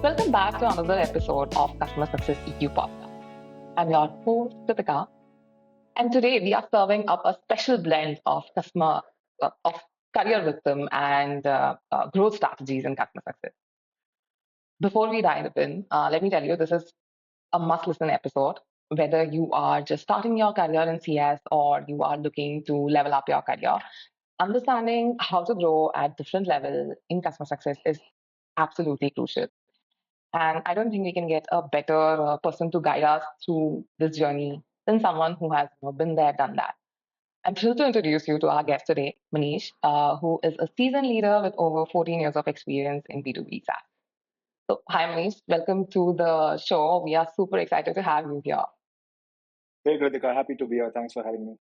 Welcome back to another episode of Customer Success EQ Podcast. I'm your host, Deepika, and today we are serving up a special blend of of career wisdom and growth strategies in customer success. Before we dive in, let me tell you, this is a must-listen episode. Whether you are just starting your career in CS or you are looking to level up your career, understanding how to grow at different levels in customer success is absolutely crucial. And I don't think we can get a better person to guide us through this journey than someone who has been there, done that. I'm thrilled to introduce you to our guest today, Manish, who is a seasoned leader with over 14 years of experience in B2B SaaS. So, hi, Manish. Welcome to the show. We are super excited to have you here. Hey, Kritika, happy to be here. Thanks for having me.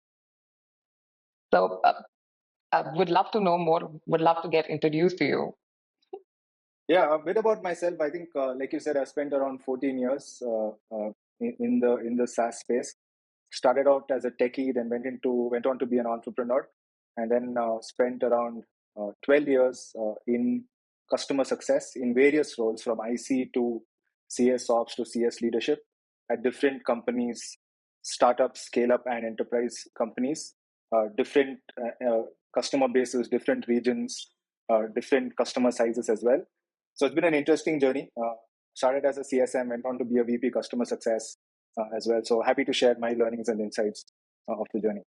So, would love to know more, would love to get introduced to you. Yeah, a bit about myself. I think, like you said, I spent around 14 years in the SaaS space. Started out as a techie, then went on to be an entrepreneur, and then spent around 12 years in customer success in various roles, from IC to CS ops to CS leadership at different companies, startups, scale up, and enterprise companies. Different customer bases, different regions, different customer sizes as well. So it's been an interesting journey. Started as a CSM, went on to be a VP customer success as well. So happy to share my learnings and insights of the journey.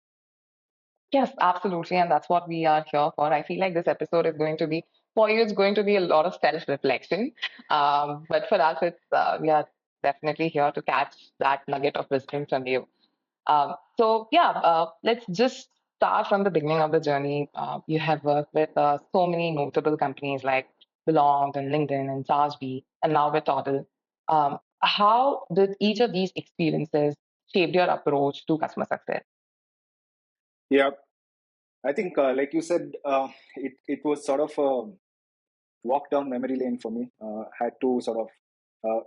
Yes, absolutely. And that's what we are here for. I feel like this episode is going to be, for you, it's going to be a lot of self reflection. But for us, we are definitely here to catch that nugget of wisdom from you. Let's just start from the beginning of the journey. You have worked with so many notable companies like Belong and LinkedIn and SarsB, and now with Total. How did each of these experiences shape your approach to customer success? Yeah, I think, like you said, it was sort of a walk down memory lane for me. Had to sort of uh,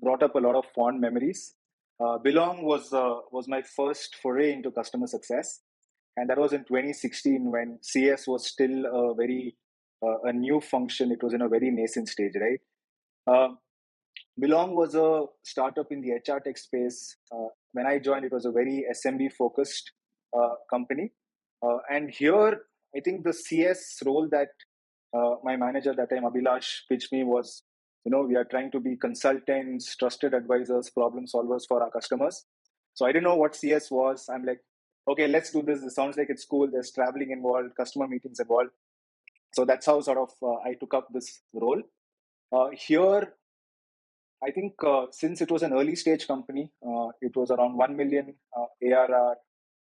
brought up a lot of fond memories. Belong was my first foray into customer success, and that was in 2016 when CS was still a new function. It was in a very nascent stage, right? Uh, Belong was a startup in the HR tech space. When I joined, it was a very SMB focused company. And here, I think the CS role that my manager at that time, Abhilash, pitched me was, we are trying to be consultants, trusted advisors, problem solvers for our customers. So I didn't know what CS was. I'm like, okay, let's do this. It sounds like it's cool. There's traveling involved, customer meetings involved. So that's how sort of I took up this role. Here, I think since it was an early stage company, it was around 1 million ARR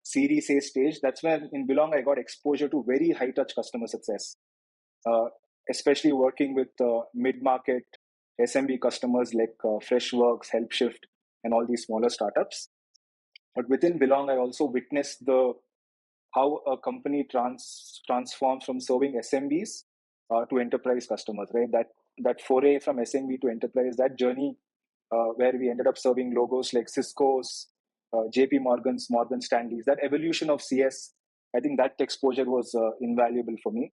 Series A stage. That's when in Belong I got exposure to very high touch customer success, uh, especially working with mid market SMB customers like Freshworks, HelpShift, and all these smaller startups. But within Belong, I also witnessed the how a company transforms from serving SMBs to enterprise customers, right? That foray from SMB to enterprise, that journey where we ended up serving logos like Cisco's, JP Morgan's, Morgan Stanley's, that evolution of CS, I think that exposure was invaluable for me.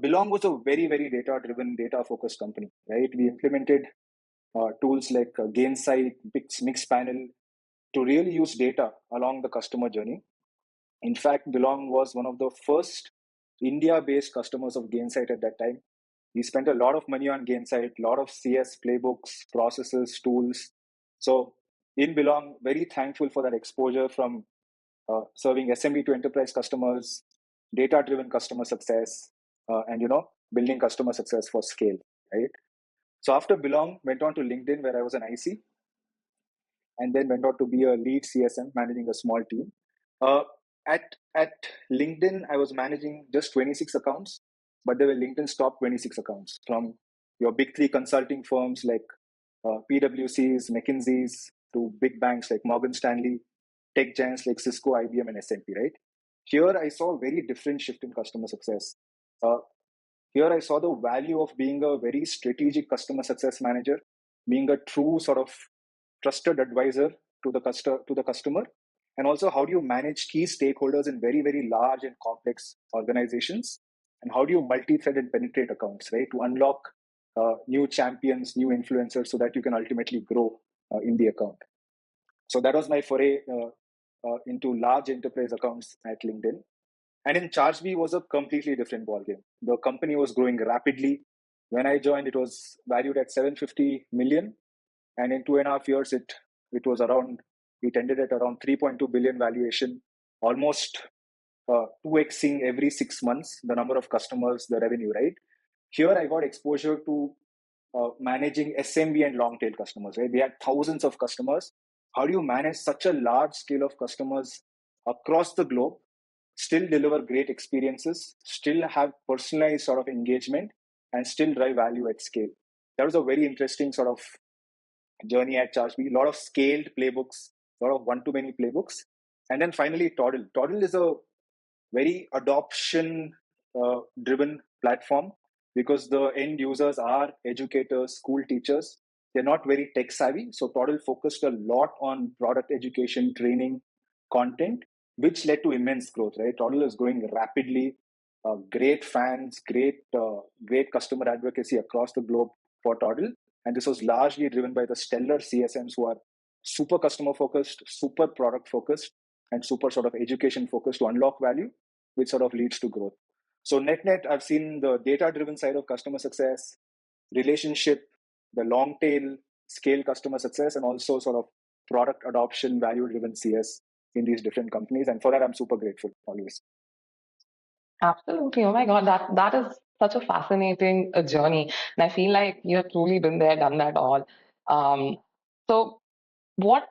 Belong was a very, very data driven, data focused company, right? We implemented tools like Gainsight, Mixpanel to really use data along the customer journey. In fact, Belong was one of the first India-based customers of Gainsight at that time. We spent a lot of money on Gainsight, a lot of CS playbooks, processes, tools. So in Belong, very thankful for that exposure from serving SMB to enterprise customers, data-driven customer success, and building customer success for scale. Right. So after Belong, went on to LinkedIn where I was an IC, and then went on to be a lead CSM managing a small team. Uh, at LinkedIn, I was managing just 26 accounts, but they were LinkedIn's top 26 accounts from your big three consulting firms like PwC's, McKinsey's, to big banks like Morgan Stanley, tech giants like Cisco, IBM, and S&P. Right here, I saw a very different shift in customer success. Uh, Here, I saw the value of being a very strategic customer success manager, being a true sort of trusted advisor to the customer, and also how do you manage key stakeholders in very, very large and complex organizations, and how do you multi-thread and penetrate accounts, right, to unlock new champions, new influencers, so that you can ultimately grow in the account. So that was my foray into large enterprise accounts at LinkedIn. And in ChargeBee was a completely different ballgame. The company was growing rapidly. When I joined, it was valued at 750 million, and in 2.5 years, it ended at around 3.2 billion valuation, almost 2xing every 6 months the number of customers, the revenue. Right here, I got exposure to managing SMB and long tail customers. Right, we had thousands of customers. How do you manage such a large scale of customers across the globe, still deliver great experiences, still have personalized sort of engagement, and still drive value at scale? That was a very interesting sort of journey at ChargeBee. A lot of scaled playbooks, a lot of one-to-many playbooks. And then finally, Toddle. Toddle is a very adoption driven platform because the end users are educators, school teachers. They're not very tech savvy. So Toddle focused a lot on product education, training, content, which led to immense growth. Right, Toddle is growing rapidly. Great fans, great customer advocacy across the globe for Toddle, and this was largely driven by the stellar CSMs who are super customer focused, super product focused, and super sort of education focused to unlock value, which sort of leads to growth. So net, I've seen the data-driven side of customer success, relationship, the long tail scale customer success, and also sort of product adoption, value-driven CS in these different companies. And for that, I'm super grateful always. Absolutely. Oh my God, that is such a fascinating journey. And I feel like you have truly been there, done that all. So what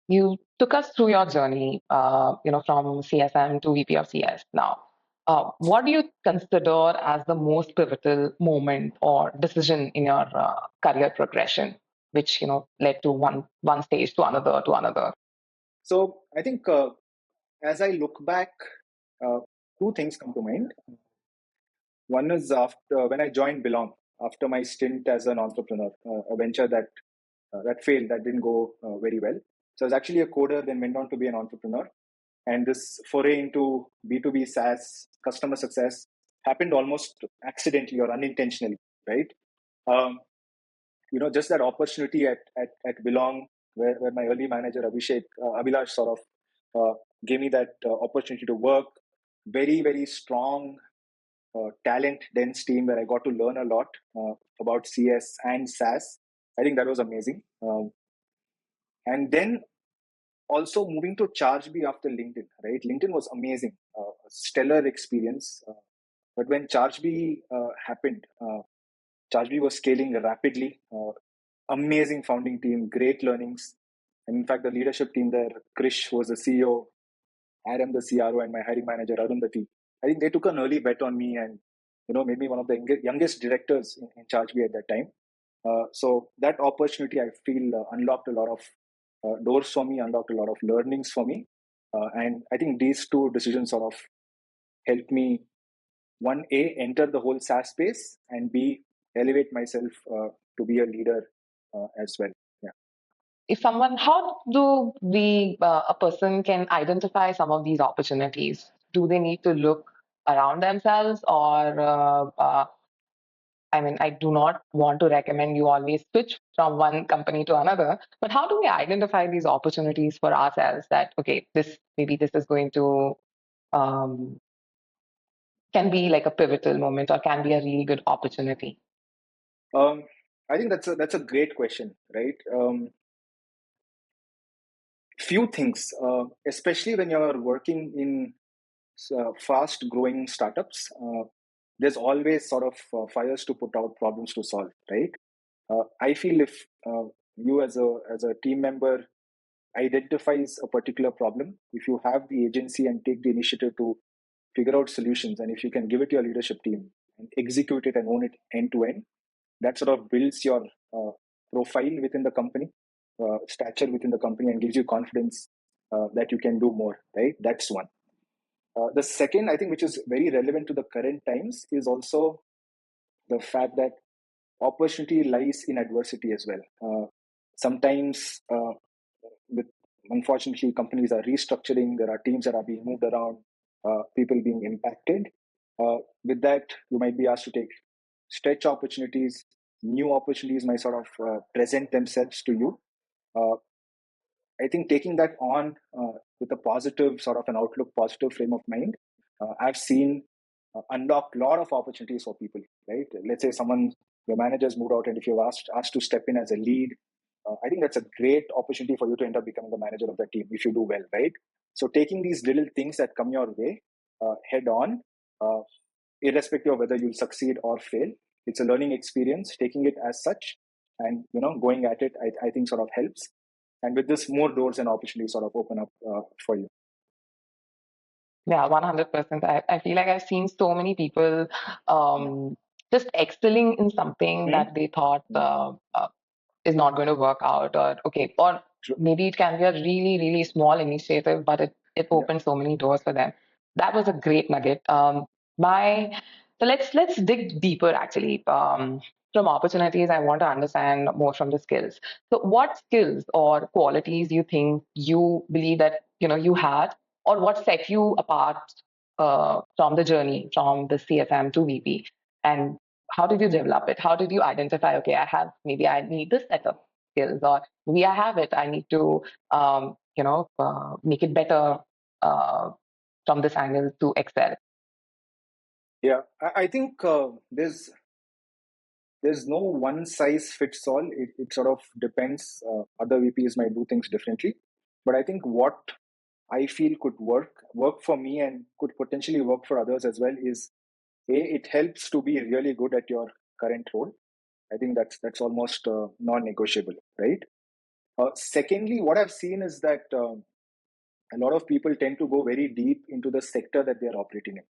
you took us through your journey, from CSM to VP of CS now. What do you consider as the most pivotal moment or decision in your career progression, which led to one stage to another to another? So I think as I look back, uh, two things come to mind. One is after when I joined Belong, after my stint as an entrepreneur, a venture that failed, that didn't go very well. So I was actually a coder, then went on to be an entrepreneur. And this foray into B2B SaaS customer success happened almost accidentally or unintentionally, right? Um, just that opportunity at Belong, where my early manager Abhilash sort of gave me that opportunity to work. Very, very strong, talent dense team where I got to learn a lot about CS and SaaS. I think that was amazing. And then also moving to ChargeBee after LinkedIn, right? LinkedIn was amazing, stellar experience. But when ChargeBee happened, ChargeBee was scaling rapidly. Amazing founding team, great learnings. And in fact, the leadership team there, Krish was the CEO, Adam the CRO, and my hiring manager, Arundhati. I think they took an early bet on me and made me one of the youngest directors in ChargeBee at that time. So that opportunity, I feel, unlocked a lot of doors for me, unlocked a lot of learnings for me. And I think these two decisions sort of helped me, one, A, enter the whole SaaS space, and B, elevate myself to be a leader as well. Yeah. How do a person can identify some of these opportunities? Do they need to look around themselves, or I mean, I do not want to recommend you always switch from one company to another, but how do we identify these opportunities for ourselves that, okay, this is going to, um, can be like a pivotal moment or can be a really good opportunity? Um, I think that's a great question, right? Few things, especially when you're working in fast growing startups, there's always sort of fires to put out, problems to solve, right? I feel if you as a team member identifies a particular problem, if you have the agency and take the initiative to figure out solutions, and if you can give it to your leadership team and execute it and own it end to end, that sort of builds your profile within the company, stature within the company, and gives you confidence that you can do more, right? That's one. The second, I think, which is very relevant to the current times, is also the fact that opportunity lies in adversity as well. Sometimes, with unfortunately, companies are restructuring. There are teams that are being moved around, people being impacted. With that, you might be asked to take stretch opportunities, new opportunities might sort of present themselves to you. Uh, I think taking that on with a positive sort of an outlook, positive frame of mind, I've seen unlock a lot of opportunities for people. Right? Let's say someone, your manager's moved out, and if you're asked to step in as a lead, I think that's a great opportunity for you to end up becoming the manager of the team if you do well. Right? So taking these little things that come your way head on, uh, irrespective of whether you'll succeed or fail, it's a learning experience. Taking it as such, and going at it, I think sort of helps, and with this more doors and opportunities sort of open up for you. Yeah, 100%. I feel like I've seen so many people Yeah. just excelling in something Hmm? that they thought Hmm. is not going to work out, or okay, or True. maybe it can be a really, really small initiative, but it Yeah. opened so many doors for them. That was a great nugget. My so let's dig deeper actually. From opportunities, I want to understand more from the skills. So, what skills or qualities you think you believe that you had, or what set you apart from the journey from the CSM to VP, and how did you develop it? How did you identify, okay, maybe I need this set of skills, or maybe I have it, I need to, make it better uh, from this angle to excel? Yeah. I think there's no one size fits all. It sort of depends. Other VPs might do things differently, but I think what I feel could work for me and could potentially work for others as well is it helps to be really good at your current role. I think that's almost non-negotiable, right? Secondly, what I've seen is that a lot of people tend to go very deep into the sector that they are operating in.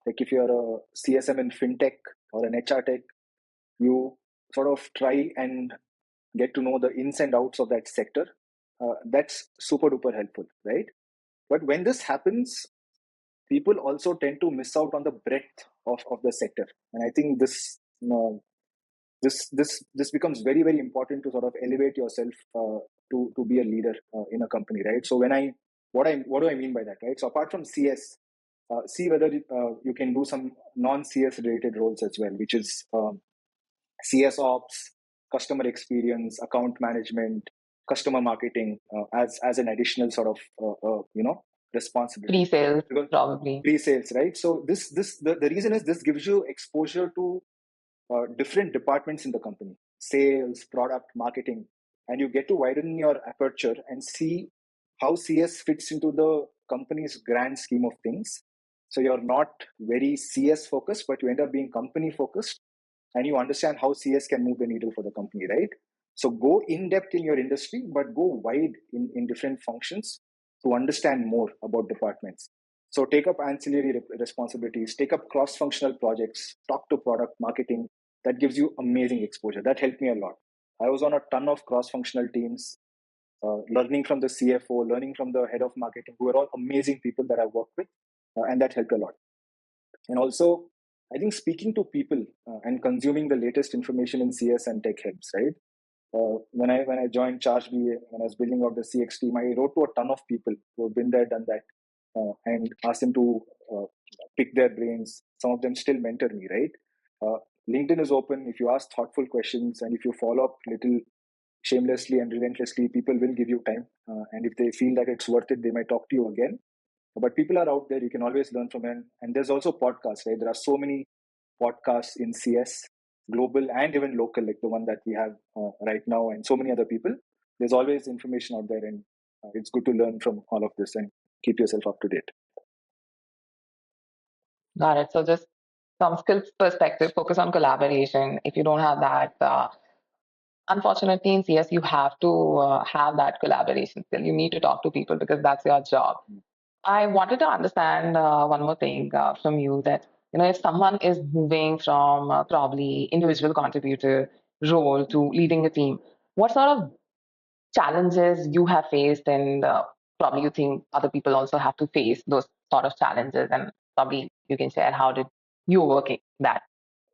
Like if you're a CSM in fintech or an HR tech, you sort of try and get to know the ins and outs of that sector. That's super duper helpful, right? But when this happens, people also tend to miss out on the breadth of the sector. And I think this becomes very very important to sort of elevate yourself to be a leader in a company, right? So what do I mean by that, right? So apart from CS, see whether you can do some non-CS related roles as well, which is CS ops, customer experience, account management, customer marketing, as an additional sort of responsibility. Pre-sales, Because probably. pre-sales, right? So the reason is this gives you exposure to different departments in the company: sales, product, marketing, and you get to widen your aperture and see how CS fits into the company's grand scheme of things. So you're not very CS focused, but you end up being company focused, and you understand how CS can move the needle for the company, right? So go in depth in your industry, but go wide in different functions to understand more about departments. So take up ancillary responsibilities, take up cross-functional projects, talk to product marketing. That gives you amazing exposure. That helped me a lot. I was on a ton of cross-functional teams, learning from the CFO, learning from the head of marketing, who are all amazing people that I worked with, and that helped a lot. And also, I think speaking to people and consuming the latest information in CS and tech helps, right? When I joined ChargeBA, when I was building out the CX team, I wrote to a ton of people who have been there, done that, and asked them to uh, pick their brains. Some of them still mentor me, right? Uh, LinkedIn is open. If you ask thoughtful questions and if you follow up little shamelessly and relentlessly, people will give you time. And if they feel that it's worth it, they might talk to you again. But people are out there. You can always learn from them. And there's also podcasts, right? There are so many podcasts in CS, global and even local, like the one that we have right now, and so many other people. There's always information out there, and it's good to learn from all of this and keep yourself up to date. Got it. So just from skills perspective, focus on collaboration. If you don't have that, unfortunately in CS, you have to have that collaboration skill. You need to talk to people because that's your job. I wanted to understand one more thing from you, that if someone is moving from probably individual contributor role to leading a team, what sort of challenges you have faced, and probably you think other people also have to face those sort of challenges, and probably you can share how did you work that.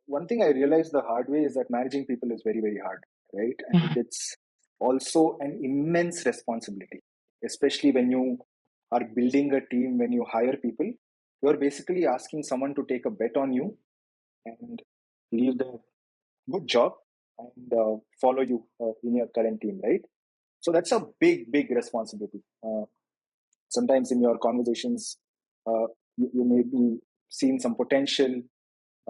One thing I realized the hard way is that managing people is very, very hard, right? And it's also an immense responsibility, especially when you are building a team, when you hire people. You're basically asking someone to take a bet on you and leave them good job and follow you in your current team, right? So that's a big responsibility. Sometimes in your conversations, you may be seeing some potential.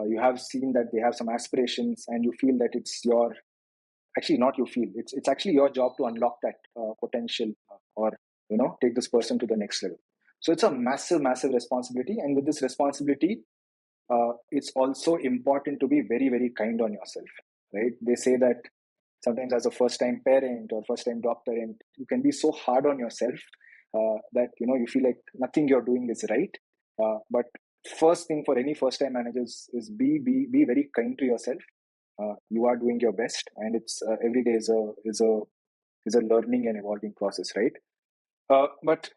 You have seen that they have some aspirations, and you feel that it's your actually not you feel it's actually your job to unlock that potential or take this person to the next level. So it's a massive responsibility, and with this responsibility, it's also important to be very kind on yourself, right? They say that sometimes as a first time parent or first time job parent, you can be so hard on yourself that you feel like nothing you're doing is right. But first thing for any first time managers is be very kind to yourself. You are doing your best, and it's every day is a learning and evolving process, right? But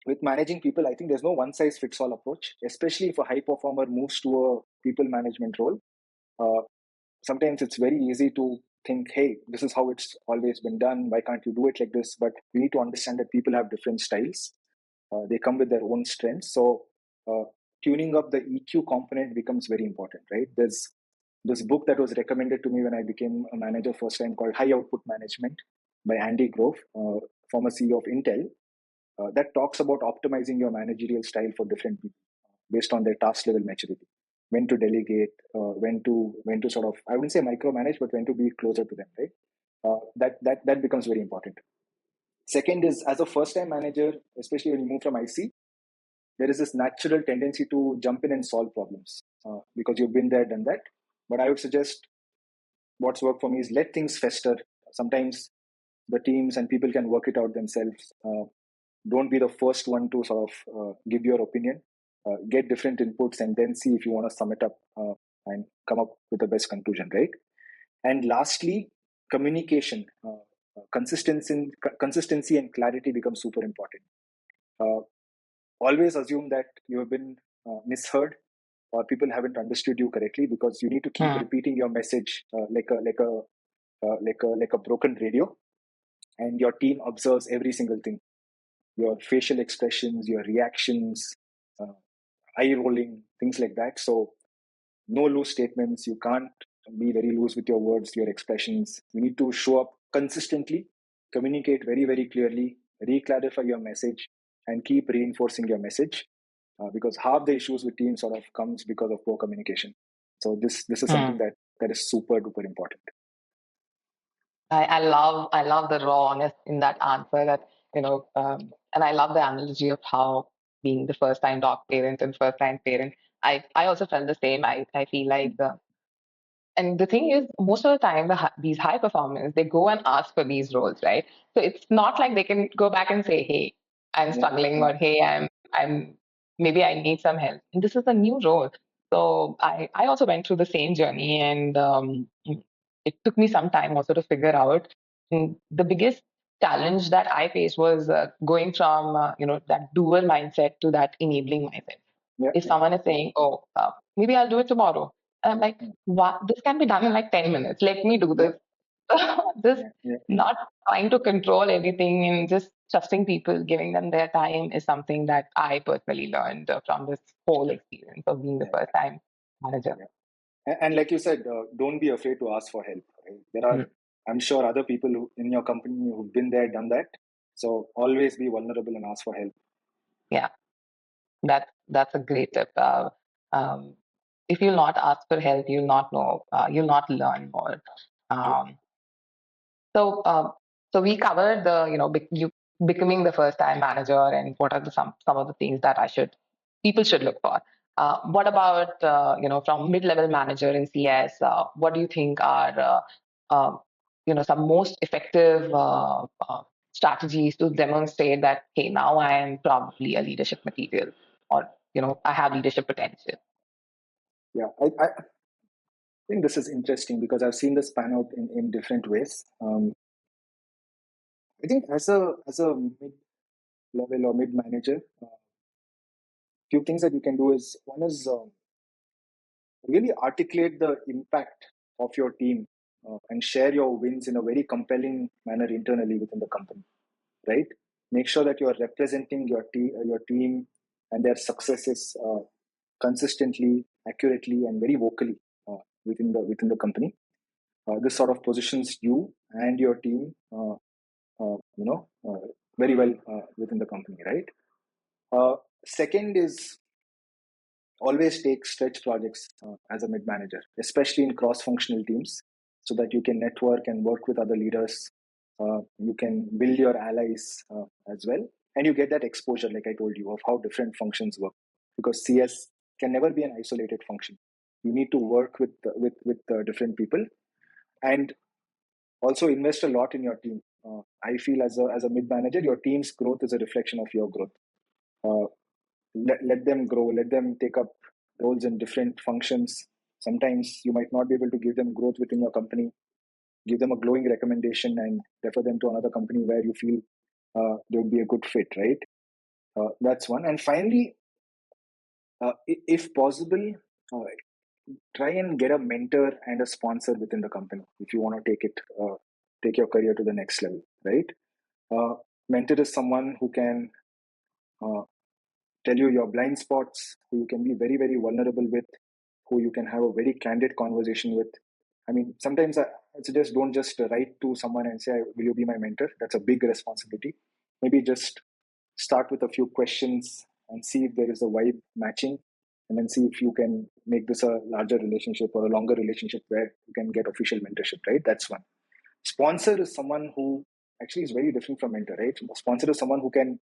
with managing people, I think there's no one size fits all approach, especially if a high performer moves to a people management role. uh, Sometimes it's very easy to think, hey, this is how it's always been done, why can't you do it like this? But we need to understand that people have different styles. They come with their own strengths. So uh, tuning up the EQ component becomes very important, right? There's this book that was recommended to me when I became a manager first time called High Output Management by Andy Grove, former CEO of Intel, that talks about optimizing your managerial style for different people based on their task level maturity. When to delegate, when to sort of, I wouldn't say micromanage, but when to be closer to them, right? That becomes very important. Second is, as a first time manager, especially when you move from IC, there is this natural tendency to jump in and solve problems because you've been there, done that. But I would suggest what's worked for me is let things fester. Sometimes the teams and people can work it out themselves. Don't be the first one to sort of give your opinion. Get different inputs and then see if you want to sum it up and come up with the best conclusion, right? And lastly, communication, consistency and clarity becomes super important. Uh, Always assume that you have been misheard or people haven't understood you correctly, because you need to keep Hmm. repeating your message like a broken radio, and your team observes every single thing, your facial expressions, your reactions, uh, eye rolling, things like that. So no loose statements. You can't be very loose with your words, your expressions. You need to show up consistently, communicate very clearly, re-clarify your message, and keep reinforcing your message. Because half the issues with teams sort of comes because of poor communication. So this is something Hmm. that is super duper important. I love the rawness in that answer. That and I love the analogy of how being the first time dog parent and first time parent. I also felt the same. I feel like and the thing is, most of the time, these high performers, they go and ask for these roles, right? So it's not like they can go back and say, "Hey, I'm Yeah, struggling," yeah, or "Hey, I'm maybe I need some help." And this is a new role, so I also went through the same journey, and it took me some time also to figure out. The biggest challenge that I faced was going from that doer mindset to that enabling mindset. yeah, If yeah, someone is saying, "Oh, maybe I'll do it tomorrow," and I'm like, yeah, "What? This can be done in like 10 minutes. Let me do yeah, this." Just yeah, yeah, yeah, not trying to control everything and just trusting people, giving them their time is something that I personally learned from this whole experience of being the yeah, first time manager. yeah. And like you said, don't be afraid to ask for help. Right? There are, Mm. I'm sure, other people in your company who've been there, done that. So always be vulnerable and ask for help. Yeah, that's a great tip. Um, if you'll not ask for help, you'll not know, you'll not learn more. Yep. Um, So, so we covered the, you becoming the first time manager and what are some of the things that people should look for. What about, from mid-level manager in CS? What do you think are, some most effective strategies to demonstrate that, hey, now I am probably a leadership material, or I have leadership potential. Yeah. I think this is interesting because I've seen this pan out in different ways. I think as a mid level or mid manager, few things that you can do is, one is really articulate the impact of your team and share your wins in a very compelling manner internally within the company, right? Make sure that you are representing your team and their successes consistently, accurately, and very vocally within the company. This sort of positions you and your team, very well within the company, right? Second is always take stretch projects as a mid manager, especially in cross functional teams, so that you can network and work with other leaders. You can build your allies as well, and you get that exposure, like I told you, of how different functions work. Because CS can never be an isolated function. You need to work with different people, and also invest a lot in your team. I feel as a mid manager, your team's growth is a reflection of your growth. Uh, let them grow, let them take up roles in different functions. Sometimes you might not be able to give them growth within your company. Give them a glowing recommendation and refer them to another company where you feel they would be a good fit, right? That's one. And finally, if possible, uh, try and get a mentor and a sponsor within the company if you want to take your career to the next level, right? Uh, Mentor is someone who can uh, tell you your blind spots, who you can be very, very vulnerable with, who you can have a very candid conversation with. I mean, sometimes I suggest don't just write to someone and say, will you be my mentor? That's a big responsibility. Maybe just start with a few questions and see if there is a vibe matching, and then see if you can make this a larger relationship or a longer relationship where you can get official mentorship, right? That's one. Sponsor is someone who actually is very different from mentor, right? Sponsor is someone who can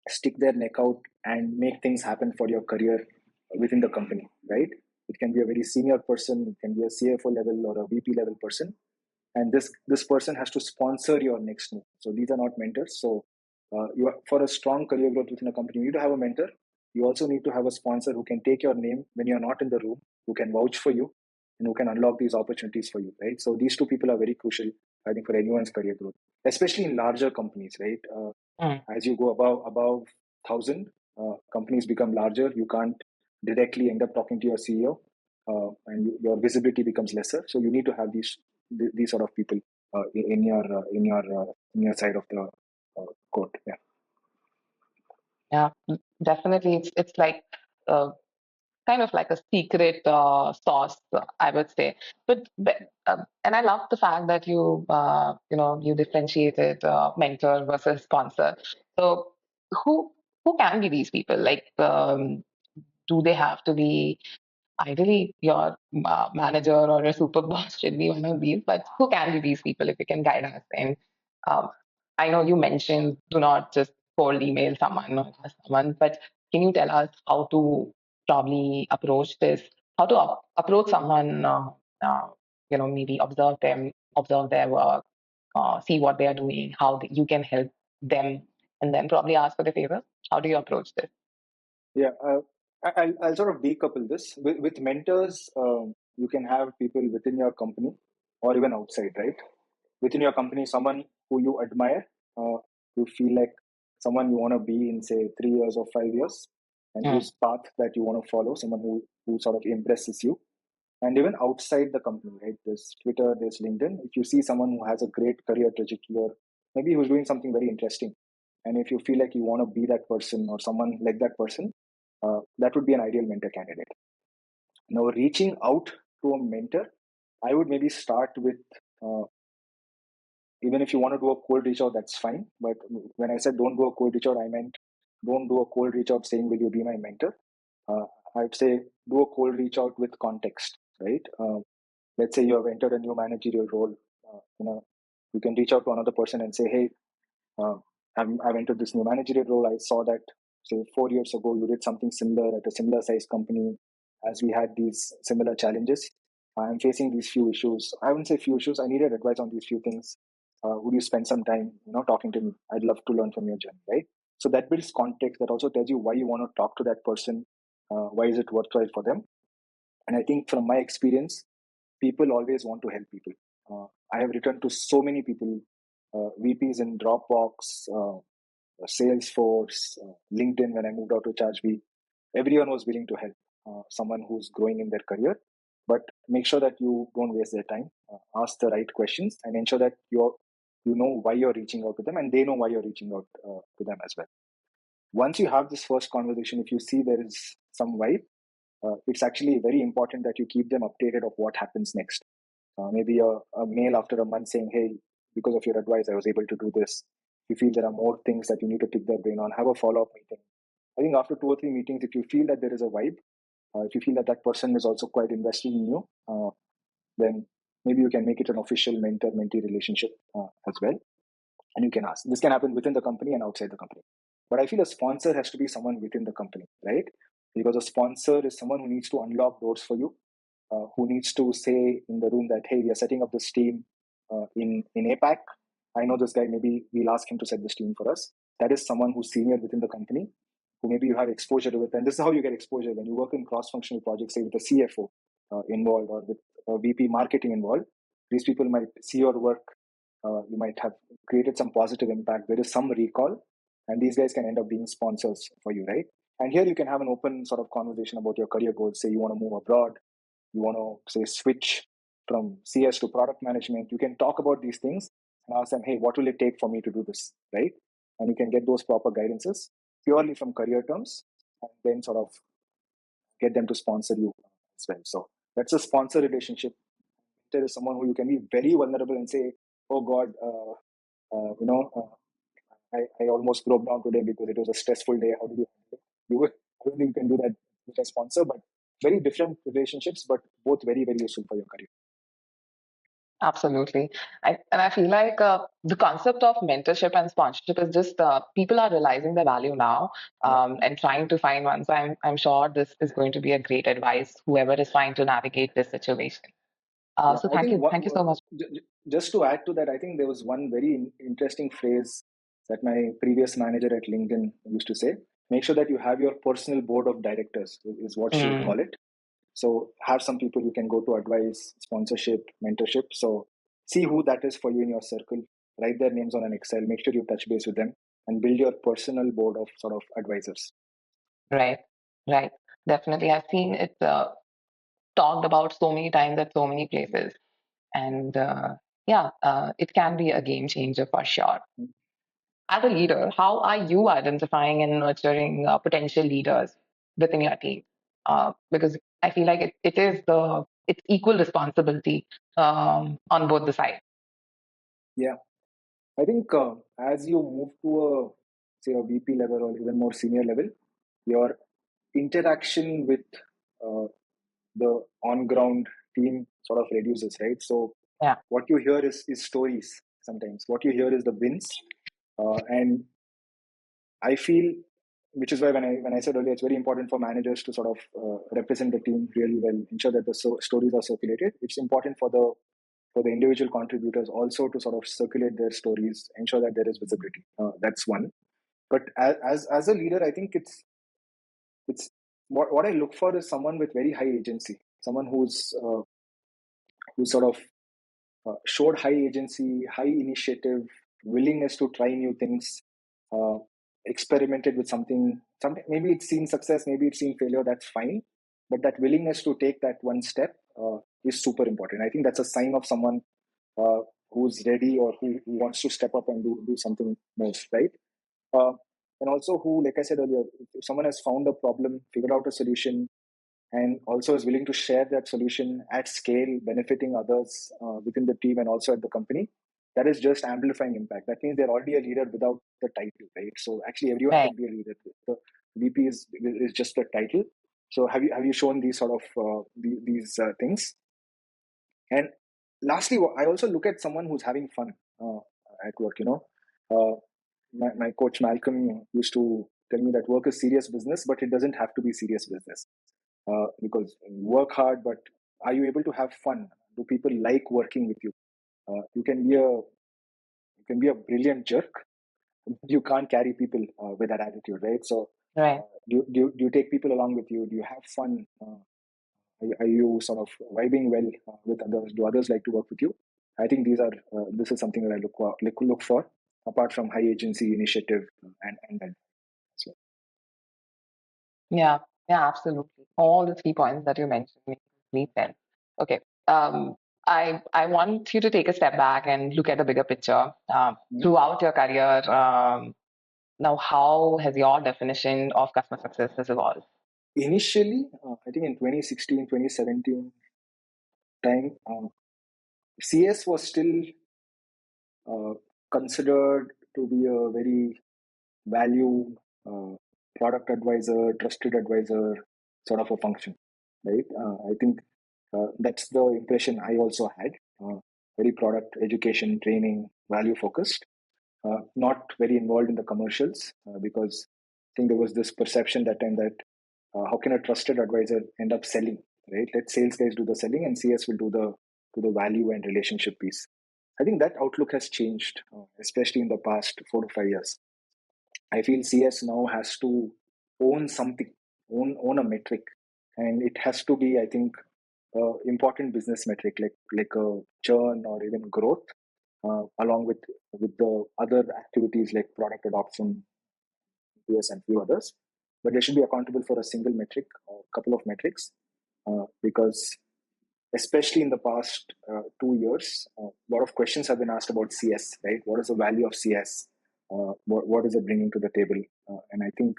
stick their neck out and make things happen for your career within the company, right? It can be a very senior person, it can be a CFO level or a VP level person, and this person has to sponsor your next move. So these are not mentors. So for a strong career growth within a company, you need to have a mentor. You also need to have a sponsor who can take your name when you're not in the room, who can vouch for you, and who can unlock these opportunities for you, right? So these two people are very crucial, I think, for anyone's career growth, especially in larger companies, right? Mm. As you go above 1,000, companies become larger. You can't directly end up talking to your CEO, and your visibility becomes lesser. So you need to have these sort of people in your side of the court. Yeah. Yeah, definitely. It's like uh, kind of like a secret sauce, I would say. But and I love the fact that you differentiated mentor versus sponsor. So who who can be these people? Like, do they have to be ideally your manager or a super boss should be one of these, but who can be these people if you can guide us? And um, I know you mentioned do not just cold email someone or ask someone, but can you tell us how to probably approach this? How to approach someone? Maybe observe their work, see what they are doing, how you can help them, and then probably ask for the favor. How do you approach this? Yeah. I'll sort of decouple this with mentors. You can have people within your company or even outside, right? Within your company, someone who you admire, who feel like someone you want to be in, say, 3 years or 5 years, and Mm, whose path that you want to follow, someone who sort of impresses you. And even outside the company, right? There's Twitter, there's LinkedIn. If you see someone who has a great career trajectory, or maybe who's doing something very interesting, and if you feel like you want to be that person or someone like that person, that would be an ideal mentor candidate. Now, reaching out to a mentor, I would maybe start with, uh, even if you want to do a cold reach out, that's fine. But when I said don't do a cold reach out, I meant don't do a cold reach out saying, will you be my mentor? Uh, I'd say do a cold reach out with context, right? Let's say you have entered a new managerial role. You can reach out to another person and say, hey, uh, I've entered this new managerial role. I saw that, say, 4 years ago, you did something similar at a similar size company. As we had these similar challenges, I'm facing these few issues. I wouldn't say few issues. I needed advice on these few things. Would you spend some time, talking to me? I'd love to learn from your journey, right? So that builds context. That also tells you why you want to talk to that person. Why is it worthwhile for them? And I think from my experience, people always want to help people. I have written to so many people, VPs in Dropbox, Salesforce, LinkedIn when I moved out to ChargeBee. Everyone was willing to help someone who's growing in their career. But make sure that you don't waste their time. Ask the right questions and ensure that you know why you're reaching out to them and they know why you're reaching out to them as well. Once you have this first conversation, if you see there is some vibe, it's actually very important that you keep them updated of what happens next. maybe a mail after a month saying, hey, because of your advice, I was able to do this. If you feel there are more things that you need to pick their brain on, have a follow up meeting. I think after 2 or 3 meetings, if you feel that there is a vibe, if you feel that that person is also quite invested in you, then maybe you can make it an official mentor mentee relationship as well. And you can ask. This can happen within the company and outside the company. But I feel a sponsor has to be someone within the company, right? Because a sponsor is someone who needs to unlock doors for you, who needs to say in the room that, hey, we are setting up this team in APAC. I know this guy, maybe we'll ask him to set this team for us. That is someone who's senior within the company, who maybe you have exposure with. And this is how you get exposure when you work in cross-functional projects, say with a CFO involved or with a VP marketing involved. These people might see your work. You might have created some positive impact. There is some recall, and these guys can end up being sponsors for you, right? And here you can have an open sort of conversation about your career goals. Say you want to move abroad, you want to say switch from CS to product management. You can talk about these things and ask them, hey, what will it take for me to do this, right? And you can get those proper guidances purely from career terms, and then sort of get them to sponsor you as well. So that's a sponsor relationship. There is someone who you can be very vulnerable and say, oh God, I almost broke down today because it was a stressful day. How did you handle it? I don't think you can do that with a sponsor, but very different relationships, but both very, very useful for your career. Absolutely. And I feel like the concept of mentorship and sponsorship is just people are realizing the value now and trying to find one. So I'm sure this is going to be a great advice, whoever is trying to navigate this situation. Yeah, So I think thank you so much. just to add to that, I think there was one very interesting phrase that my previous manager at LinkedIn used to say. Make sure that you have your personal board of directors, is what she would Mm, call it. So have some people you can go to advice, sponsorship, mentorship. So see who that is for you in your circle. Write their names on an Excel. Make sure you touch base with them and build your personal board of sort of advisors. right, right. Definitely. I've seen it talked about so many times at so many places. And it can be a game changer for sure. As a leader, how are you identifying and nurturing potential leaders within your team? Because I feel like it's equal responsibility on both the sides. Yeah, I think as you move to a say a VP level or even more senior level, your interaction with uh, the on ground team sort of reduces, right? So Yeah, what you hear is stories sometimes. What you hear is the wins, and I feel, which is why when I said earlier, it's very important for managers to sort of represent the team really well, ensure that the stories are circulated. It's important for the individual contributors also to sort of circulate their stories, ensure that there is visibility. That's one. But as a leader, I think it's what I look for is someone with very high agency, someone who's sort of showed high agency, high initiative, willingness to try new things, uh, experimented with something. Something maybe it's seen success, maybe it's seen failure. That's fine, but that willingness to take that one step is super important. I think that's a sign of someone uh, who's ready or who wants to step up and do something more, right? Uh, and also who, like I said earlier, if someone has found a problem, figured out a solution, and also is willing to share that solution at scale, benefiting others within the team and also at the company, that is just amplifying impact. That means they're already a leader without the title, right? So actually, everyone right. can be a leader. The VP is just the title. So have you shown these sort of these things? And lastly, I also look at someone who's having fun at work. My coach Malcolm used to tell me that work is serious business, but it doesn't have to be serious business because work hard, but are you able to have fun? Do people like working with you? You can be a brilliant jerk. You can't carry people with that attitude, right? So, Right. do you take people along with you? Do you have fun? Are you sort of vibing well with others? Do others like to work with you? I think this is something that I look for apart from high agency initiative and so Yeah, yeah, absolutely. All the 3 points that you mentioned make complete sense. Okay. Um, I want you to take a step back and look at the bigger picture. Mhm. Throughout your career, now how has your definition of customer success has evolved? Initially, I think in 2016, 2017 time. CS was still considered to be a very value uh, product advisor, trusted advisor sort of a function, right? I think that's the impression I also had. Very product education, training, value focused, not very involved in the commercials because I think there was this perception that time that how can a trusted advisor end up selling, right? Let sales guys do the selling and CS will do the value and relationship piece. I think that outlook has changed, especially in the past 4 to 5 years. I feel CS now has to own something, own a metric, and it has to be, I think, important business metric like a churn or even growth, along with the other activities like product adoption, PS, and few others. But they should be accountable for a single metric or a couple of metrics, because especially in the past 2 years, a lot of questions have been asked about CS, right? What is the value of CS? What is it bringing to the table? And I think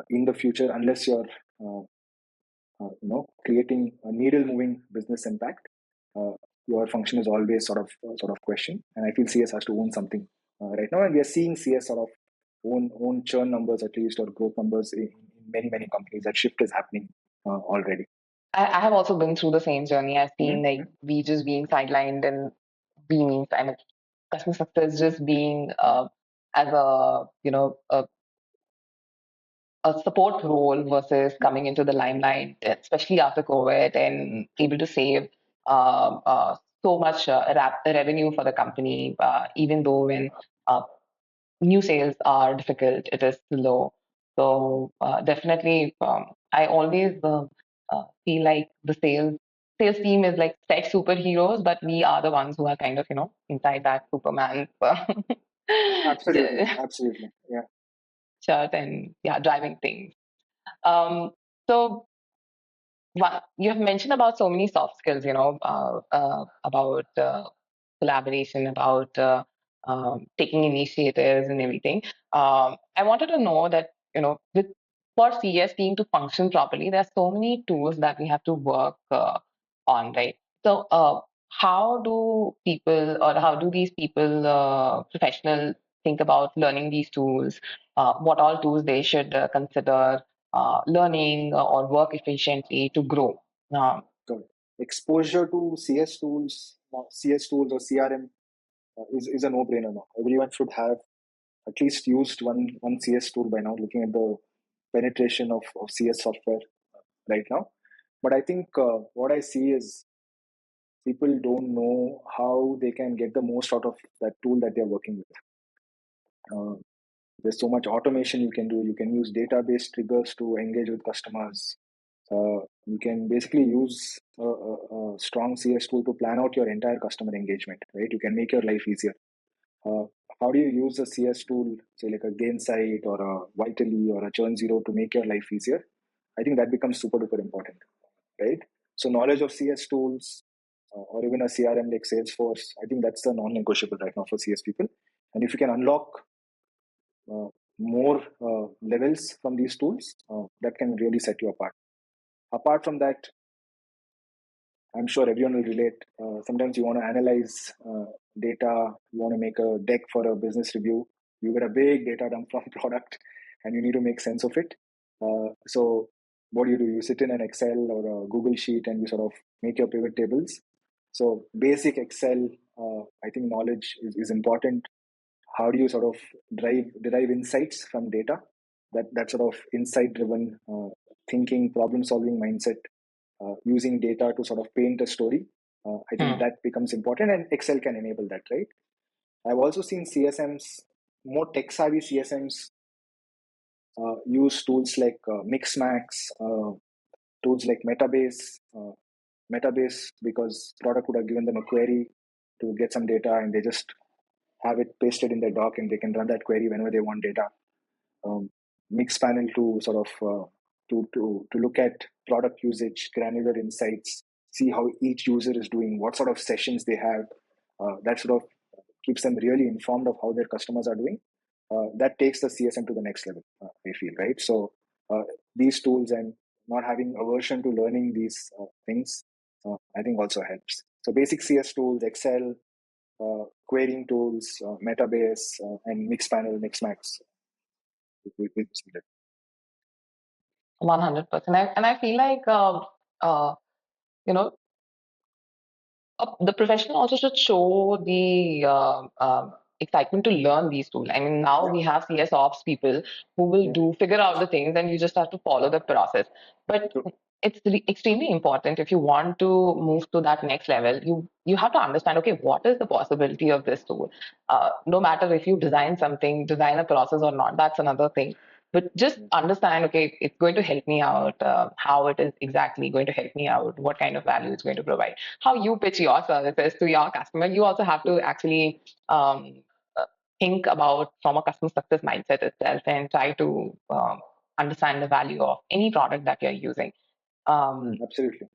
in the future, unless you're uh, creating a needle moving business impact, uh, your function is always sort of question. And I feel CS has to own something right now, and we are seeing CS sort of own churn numbers at least, or growth numbers in many companies. That shift is happening already. I have also been through the same journey. I've seen Mhm. like we just being sidelined and being, I mean, customer success just being as a, a support role versus coming into the limelight, especially after COVID, and True. able to save so much revenue for the company, even though when uh, new sales are difficult, it is low. So definitely, I always feel like the sales team is like tech superheroes, but we are the ones who are kind of inside that Superman Absolutely, absolutely. Yeah. shirt and yeah, driving things. Um, so you have mentioned about so many soft skills, about collaboration, about taking initiatives and everything. I wanted to know that, with for CS team to function properly, there are so many tools that we have to work on, right? So, how do people, or how do these people, professional, think about learning these tools? What all tools they should consider learning or work efficiently to grow? Got it. Exposure to CS tools or CRM is a no-brainer now. Everyone should have at least used one CS tool by now, looking at the penetration of CS software right now. But I think what I see is people don't know how they can get the most out of that tool that they're working with. There's so much automation you can do. You can use database triggers to engage with customers. You can basically use a strong CS tool to plan out your entire customer engagement, right? You can make your life easier. Uh, how do you use a CS tool, say like a Gainsight or a Vitally or a Churn Zero, to make your life easier? I think that becomes super duper important, right? So knowledge of CS tools or even a CRM like Salesforce, I think that's the non-negotiable right now for CS people. And if you can unlock uh, more levels from these tools, that can really set you apart. Apart from that, I'm sure everyone will relate. Sometimes you want to analyze data, you want to make a deck for a business review. You get a big data dump from product, and you need to make sense of it. So, what do? You sit in an Excel or a Google Sheet and you sort of make your pivot tables. So, basic Excel, I think knowledge is important. How do you sort of derive insights from data? That sort of insight driven thinking, problem solving mindset, using data to sort of paint a story. I think Hmm. that becomes important, and Excel can enable that, right? I've also seen CSMs, more tech savvy CSMs, use tools like Mixmax, tools like Metabase, because product would have given them a query to get some data, and they just have it pasted in their doc, and they can run that query whenever they want data. um, Mix panel to sort of to look at product usage, granular insights, see how each user is doing, what sort of sessions they have. That sort of keeps them really informed of how their customers are doing. That takes the CSM to the next level. I feel, right. So uh, these tools and not having aversion to learning these things, I think also helps. So basic CS tools, Excel, querying tools, Metabase, and Mixpanel, Mixmax. 100%. And I feel like, uh, you know, the professional also should show the excitement to learn these tools. I mean, now Yeah, we have CS ops people who will yeah, figure out the things, and you just have to follow the process. But true. it's extremely important if you want to move to that next level. You have to understand, okay, what is the possibility of this tool? No matter if you design a process or not, that's another thing. But just Yeah, understand, okay, it's going to help me out. How it is exactly going to help me out? What kind of value it's going to provide? How you pitch your services to your customer, you also have to actually uh, think about from a customer success mindset itself and try to understand the value of any product that you're using. Um, absolutely.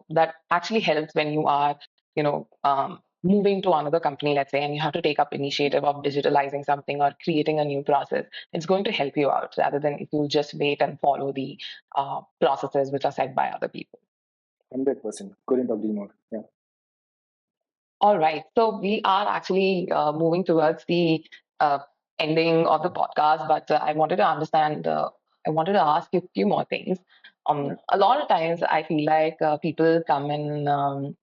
that actually helps when you are, moving to another company, let's say, and you have to take up initiative of digitalizing something or creating a new process. It's going to help you out rather than if you just wait and follow the processes which are set by other people. 100%. Couldn't agree more. Yeah, All right. So we are actually moving towards the uh, ending of the podcast, but I wanted to ask you a few more things. yeah, A lot of times I feel like people come in,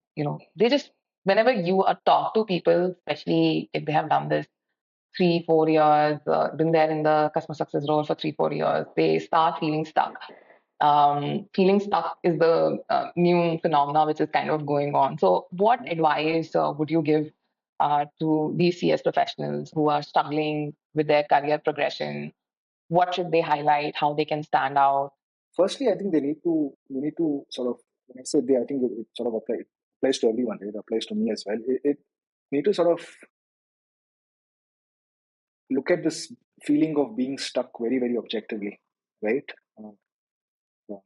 they just, whenever you talk to people, especially if they have done this 3, 4 years, been there in the customer success role for 3, 4 years, they start feeling stuck. Feeling stuck is the new phenomena which is kind of going on. So, what yeah. advice would you give to these CS professionals who are struggling with their career progression? What should they highlight? How they can stand out? Firstly, I think we need to sort of, when I say they, I think it sort of applies to everyone, right? It applies to me as well. It need to sort of look at this feeling of being stuck very, very objectively, right? Uh, uh,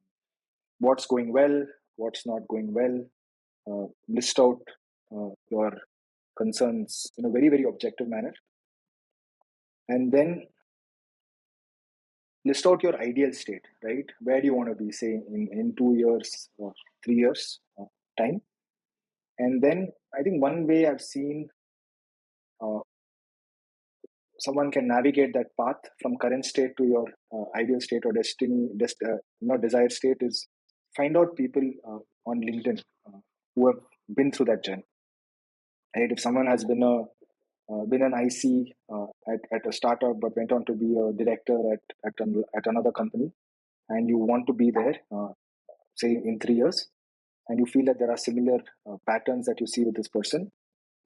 what's going well, what's not going well, list out your concerns in a very, very objective manner, and then list out your ideal state, right? Where do you want to be, say, in 2 years or 3 years time? And then I think one way I've seen uh, someone can navigate that path from current state to your ideal state or desired state is find out people on LinkedIn who have been through that journey. Right? If someone has been an IC at a startup but went on to be a director at another company, and you want to be there, say in 3 years, and you feel that there are similar patterns that you see with this person,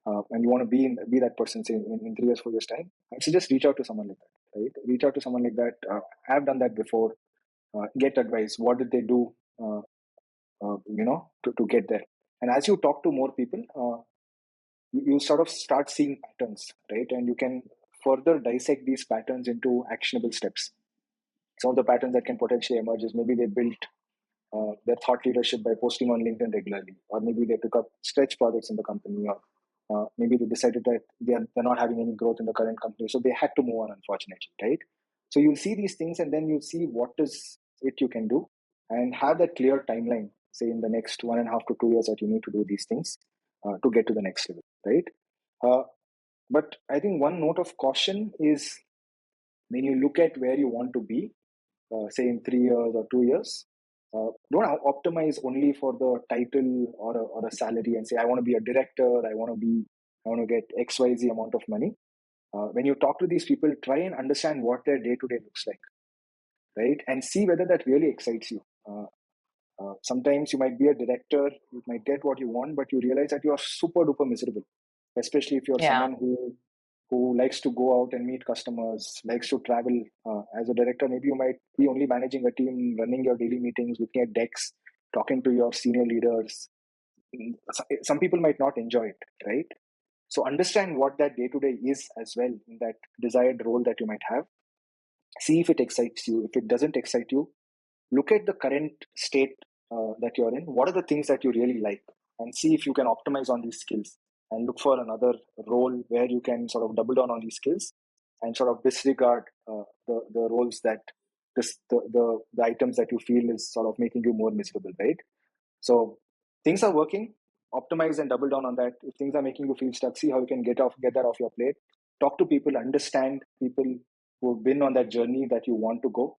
and you want to be that person, say in 3 years, 4 years time, I suggest reach out to someone like that. Right? Reach out to someone like that. I've done that before. Get advice. What did they do? To get there. And as you talk to more people, you sort of start seeing patterns, right? And you can further dissect these patterns into actionable steps. Some of the patterns that can potentially emerge is maybe they built their thought leadership by posting on LinkedIn regularly, or maybe they took up stretch projects in the company, or maybe they decided that they're not having any growth in the current company, so they had to move on, unfortunately, right? So you'll see these things, and then you'll see what is it you can do, and have that clear timeline, say in the next 1.5 to 2 years, that you need to do these things to get to the next level, right? Uh, but I think one note of caution is when you look at where you want to be, say in 3 years or 2 years, don't optimize only for the title or a salary and say, I want to be a director, I want to get XYZ amount of money. When you talk to these people, try and understand what their day to day looks like, right? And see whether that really excites you. Sometimes you might be a director, you might get what you want, but you realize that you are super duper miserable, especially if you're Yeah, someone who likes to go out and meet customers, likes to travel. As a director, maybe you might be only managing a team, running your daily meetings, looking at decks, talking to your senior leaders. Some people might not enjoy it, right? So understand what that day to day is as well in that desired role that you might have. See if it excites you. If it doesn't excite you, look at the current state that you're in. What are the things that you really like? And see if you can optimize on these skills, and look for another role where you can sort of double down on these skills and sort of disregard the roles that the items that you feel is sort of making you more miserable, right? So things are working. optimize and double down on that. If things are making you feel stuck, see how you can get that off your plate. Talk to people, understand people who have been on that journey that you want to go.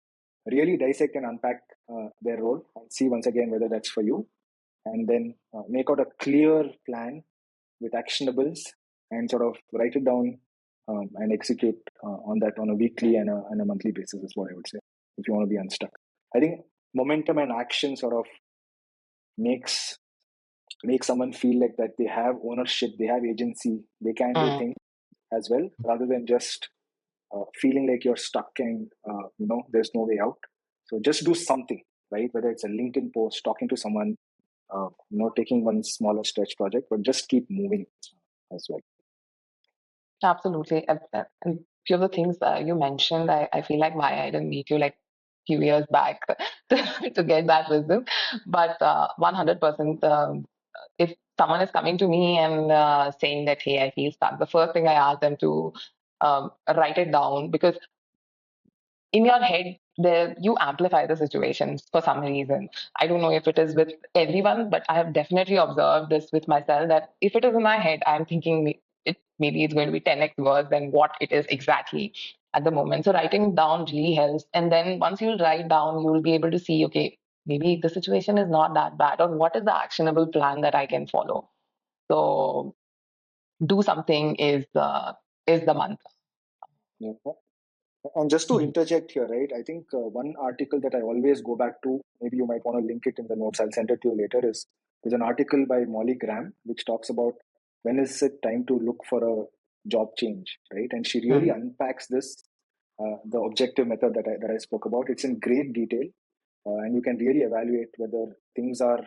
Really dissect and unpack their role and see once again whether that's for you. And then make out a clear plan with actionables and sort of write it down and execute on that on a weekly and a monthly basis is what I would say if you want to be unstuck. I think momentum and action sort of makes make someone feel like that they have ownership, they have agency, they can do Mm. things as well, rather than just feeling like you're stuck and there's no way out. So just do something, right? Whether it's a LinkedIn post, talking to someone, taking one smaller stretch project, but just keep moving as well. Absolutely. And few of the things you mentioned, I feel like why I didn't meet you like few years back to get that wisdom. But 100%, if someone is coming to me and saying that, hey, I feel stuck, the first thing I ask them to write it down, because in your head there you amplify the situations for some reason. I don't know if it is with everyone, but I have definitely observed this with myself, that if it is in my head, I'm thinking maybe it's going to be 10x worse than what it is exactly at the moment. So writing down really helps, and then once you write down, you will be able to see, okay, maybe the situation is not that bad, or what is the actionable plan that I can follow. So do something is the mantra. Yeah. And just to Mhm. interject here, right? I think one article that I always go back to, maybe you might want to link it in the notes, I'll send it to you later, is an article by Molly Graham, which talks about when is it time to look for a job change, right? And she really Mhm. unpacks this, the objective method that I spoke about. It's in great detail, and you can really evaluate whether things are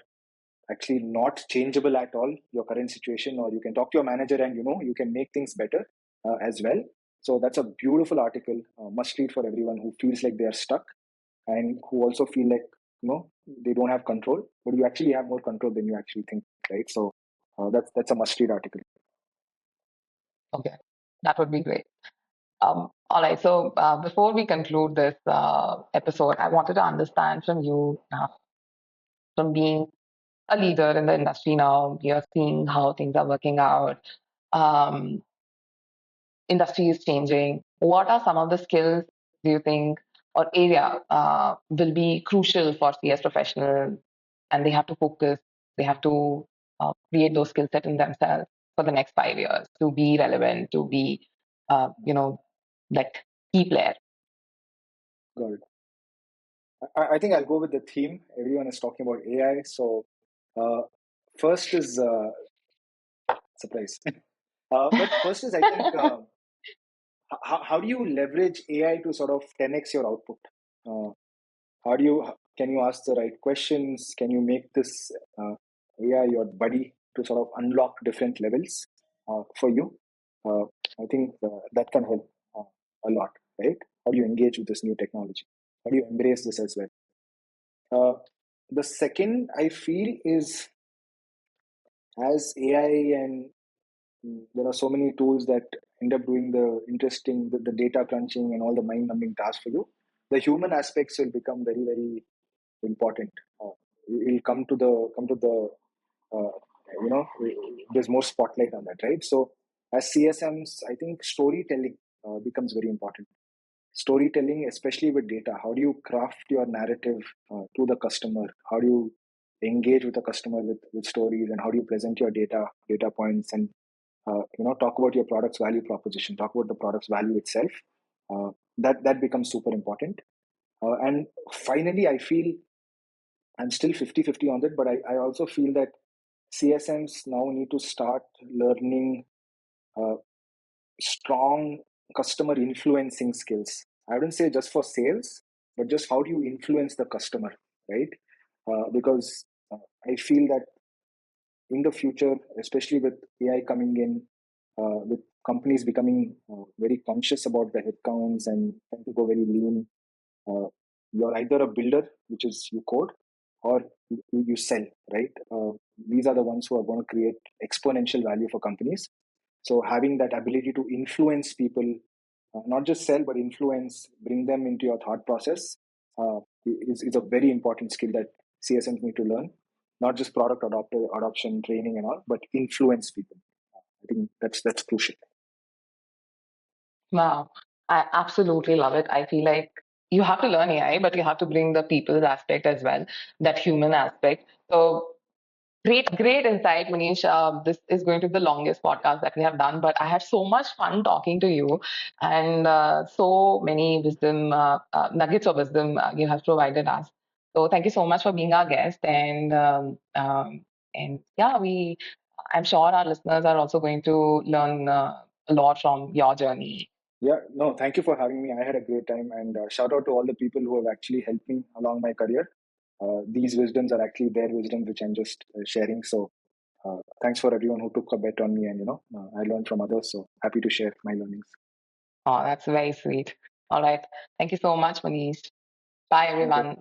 actually not changeable at all, your current situation, or you can talk to your manager and you can make things better as well. So that's a beautiful article, must read for everyone who feels like they are stuck and who also feel like they don't have control, but you actually have more control than you actually think, right? So that's a must read article. Okay, that would be great. All right. So before we conclude this episode, I wanted to understand from you, from being a leader in the industry now, you're seeing how things are working out. Um, Industry is changing. What are some of the skills do you think, or area will be crucial for CS professionals, and they have to focus, they have to create those skill set in themselves for the next 5 years to be relevant, to be, that key player? Good. I think I'll go with the theme. Everyone is talking about AI. So uh, first is surprise. But first is, I think, how do you leverage AI to sort of 10x your output? Uh, how do you can you ask the right questions? Can you make this AI your buddy to sort of unlock different levels for you? Uh, I think that can help a lot, right? How do you engage with this new technology? How do you embrace this as well? The second I feel is, as AI and there are so many tools that end up doing the data crunching and all the mind numbing tasks for you, the human aspects will become very, very important. It will come to the uh, there's more spotlight on that, right? So as CSMs, I think storytelling becomes very important. Storytelling, especially with data, how do you craft your narrative to the customer? How do you engage with the customer with stories, and how do you present your data points, and talk about your product's value proposition, talk about the product's value itself. That becomes super important. And finally, I feel I'm still 50-50 on that, but I also feel that CSMs now need to start learning uh, strong customer influencing skills. I wouldn't say just for sales, but just how do you influence the customer, right? Because I feel that in the future, especially with AI coming in, with companies becoming very conscious about the headcounts and trying to go very lean, uh, you're either a builder, which is you code, or you sell, right? These are the ones who are going to create exponential value for companies. So having that ability to influence people, not just sell, but influence, bring them into your thought process, is a very important skill that CSMs need to learn. not just product adoption, training, and all, but influence people. I think that's crucial. Wow. I absolutely love it. I feel like you have to learn AI, but you have to bring the people aspect as well, that human aspect. So great insight, Manish. This is going to be the longest podcast that we have done, but I had so much fun talking to you, and so many wisdom nuggets of wisdom you have provided us. So thank you so much for being our guest, and yeah, I'm sure our listeners are also going to learn a lot from your journey. Yeah, no, thank you for having me. I had a great time, and shout out to all the people who have actually helped me along my career. These wisdoms are actually their wisdom, which I'm just sharing. So, thanks for everyone who took a bet on me, and I learned from others. So happy to share my learnings. Oh, that's very sweet. All right, thank you so much, Manish. Bye, Thank you. everyone.